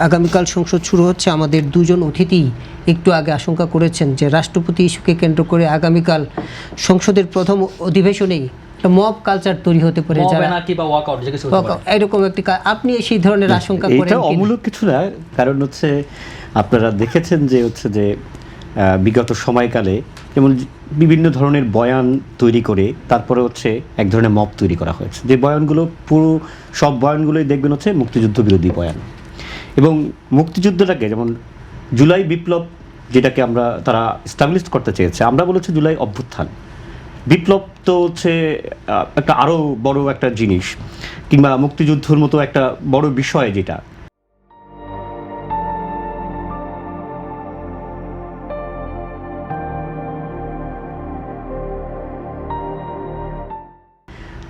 আগামীকাল সংসদ শুরু হচ্ছে, আমাদের দুজন অতিথি একটু আগে আশঙ্কা করেছেন যে রাষ্ট্রপতি ইস্যুকে কেন্দ্র করে আগামীকাল সংসদের প্রথম অধিবেশনেই একটা মব কালচার তৈরি হতে পারে, যারা এরকম একটি আপনি সেই ধরনের আশঙ্কা করেন? এটা অমূলক কিছু না, কারণ হচ্ছে আপনারা দেখেছেন যে বিগত সময়কালে যেমন বিভিন্ন ধরনের বয়ান তৈরি করে তারপরে এক ধরনের মব তৈরি করা হয়েছে, যে বয়ানগুলো পুরো সব বয়ানগুলোই দেখবেন মুক্তিযুদ্ধ বিরোধী বয়ান। এবং মুক্তিযুদ্ধটাকে যেমন জুলাই বিপ্লব, যেটাকে তারা এস্টাবলিশ করতে চেয়েছে, আমরা বলেছি জুলাই অভ্যুত্থান। বিপ্লব তো একটা আরও বড় একটা জিনিস, কিংবা মুক্তিযুদ্ধের মতো একটা বড় বিষয় যেটা।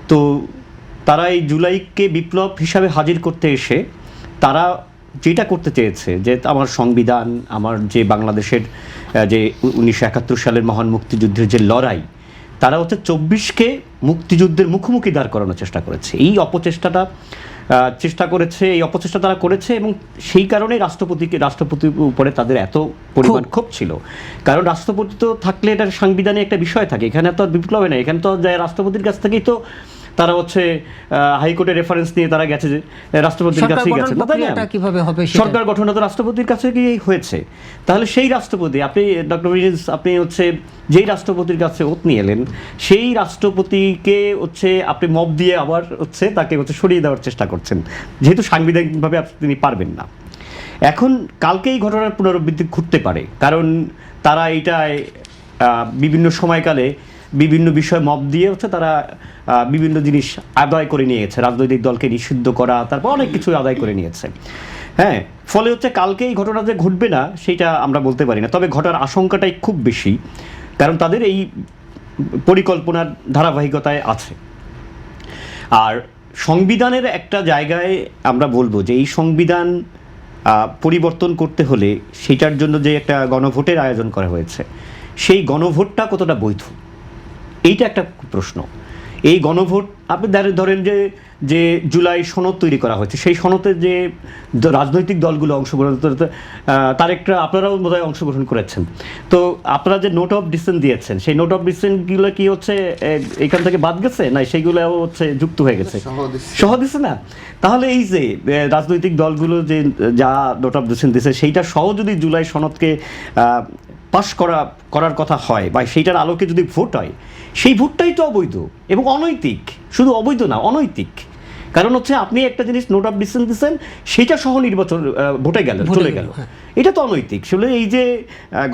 তো তারা এই জুলাইকে বিপ্লব হিসাবে হাজির করতে এসে তারা যেটা করতে চেয়েছে যে আমার সংবিধান, আমার যে বাংলাদেশের যে 1971 সালের মহান মুক্তিযুদ্ধের যে লড়াই, তারা 24কে মুক্তিযুদ্ধের মুখোমুখি দাঁড় করানোর চেষ্টা করেছে। এই অপচেষ্টা তারা করেছে, এবং সেই কারণে রাষ্ট্রপতির উপরে তাদের এত পরিমাণ ক্ষোভ ছিল। কারণ রাষ্ট্রপতি তো থাকলে এটা সাংবিধানিক একটা বিষয় থাকে, এখানে তো বিপ্লবে নেই, এখানে তো রাষ্ট্রপতির কাছ থেকেই তো তারা হাইকোর্টের রেফারেন্স নিয়ে তারা গেছে, যে রাষ্ট্রপতির কাছেই গেছে। সরকার গঠনটা তো রাষ্ট্রপতির কাছে গিয়েই হয়েছে। তাহলে সেই রাষ্ট্রপতি, আপনি ডক্টর মিরিজ, আপনি যেই রাষ্ট্রপতির কাছে ওত নিয়ে এলেন, সেই রাষ্ট্রপতিকে আপনি মব দিয়ে আবার তাকে সরিয়ে দেওয়ার চেষ্টা করছেন, যেহেতু সাংবিধানিকভাবে তিনি পারবেন না। এখন কালকে এই ঘটনার পুনরাবৃত্তি ঘটতে পারে, কারণ তারা এইটায় বিভিন্ন সময়কালে বিভিন্ন বিষয় মব দিয়ে তারা বিভিন্ন জিনিস আদায় করে নিয়েছে, রাজনৈতিক দলকে নিষিদ্ধ করা, তারপর অনেক কিছু আদায় করে নিয়েছে। হ্যাঁ, ফলে কালকে এই ঘটনা যে ঘটবে না সেটা আমরা বলতে পারি না, তবে ঘটার আশঙ্কাটাই খুব বেশি, কারণ তাদের এই পরিকল্পনার ধারাবাহিকতায় আছে। আর সংবিধানের একটা জায়গায় আমরা বলবো যে এই সংবিধান পরিবর্তন করতে হলে সেটার জন্য যে একটা গণভোটের আয়োজন করা হয়েছে, সেই গণভোটটা কতটা বৈধ, এইটা একটা প্রশ্ন। এই গণভোট আপনি ধরেন যে জুলাই সনদ তৈরি করা হয়েছে, সেই সনদে যে রাজনৈতিক দলগুলো অংশগ্রহণ, আপনারাও বোধহয় অংশগ্রহণ করেছেন, তো আপনারা যে নোট অফ ডিসেন্ট দিয়েছেন, সেই নোট অফ ডিসেন্টগুলো কি এখান থেকে বাদ গেছে, না সেইগুলো যুক্ত হয়ে গেছে, সহ দিচ্ছে না? তাহলে এই যে রাজনৈতিক দলগুলো যা নোট অফ ডিসেন্ট দিচ্ছে, সেইটা সহ যদি জুলাই সনদকে পাশ করার কথা হয়, বা সেইটার আলোকে যদি ভোট হয়, সেই ভোটটাই তো অবৈধ এবং অনৈতিক। শুধু অবৈধ না, অনৈতিক। কারণ আপনি একটা জিনিস নোট অফ ডিসেন্ট দিচ্ছেন, সেইটা সহ নির্বাচন ভোটে চলে গেল, এটা তো অনৈতিক। আসলে এই যে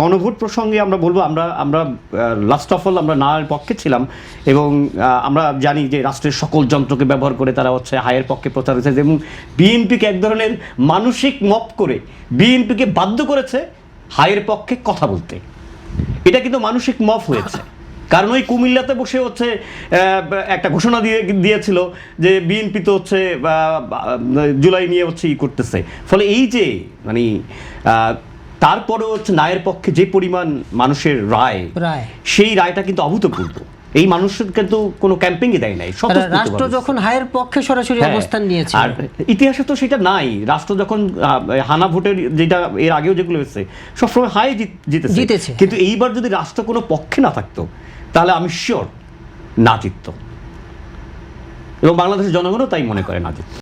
গণভোট প্রসঙ্গে আমরা বলবো, আমরা লাস্ট অফ অল আমরা নার পক্ষে ছিলাম, এবং আমরা জানি যে রাষ্ট্রের সকল যন্ত্রকে ব্যবহার করে তারা হায়ের পক্ষে প্রচার হয়েছে, এবং বিএনপিকে এক ধরনের মানসিক মপ করে বিএনপিকে বাধ্য করেছে হায়ের পক্ষে কথা বলতে। এটা কিন্তু মানসিক মপ হয়েছে, কারণ ওই কুমিল্লাতে বসে একটা ঘোষণা দিয়েছিল যে বিএনপি তো জুলাই নিয়ে করতেছে। ফলে এই যে তারপরেও নায়ের পক্ষে যে পরিমাণ মানুষের রায়, সেই রায়টা কিন্তু অভূতপূর্ব। এই মানুষের কিন্তু কোনো ক্যাম্পেইনই দেয় নাই, রাষ্ট্র যখন হায়ের পক্ষে সরাসরি অবস্থান নিয়েছে। আর ইতিহাসে তো সেটা নাই, রাষ্ট্র যখন হানা ভোটের যেটা এর আগেও যেগুলো হয়েছে সবসময় হাই জিতেছে, কিন্তু এইবার যদি রাষ্ট্র কোনো পক্ষে না থাকতো, তাহলে আমি শিওর না জিতত, এবং বাংলাদেশের জনগণও তাই মনে করে না জিতত।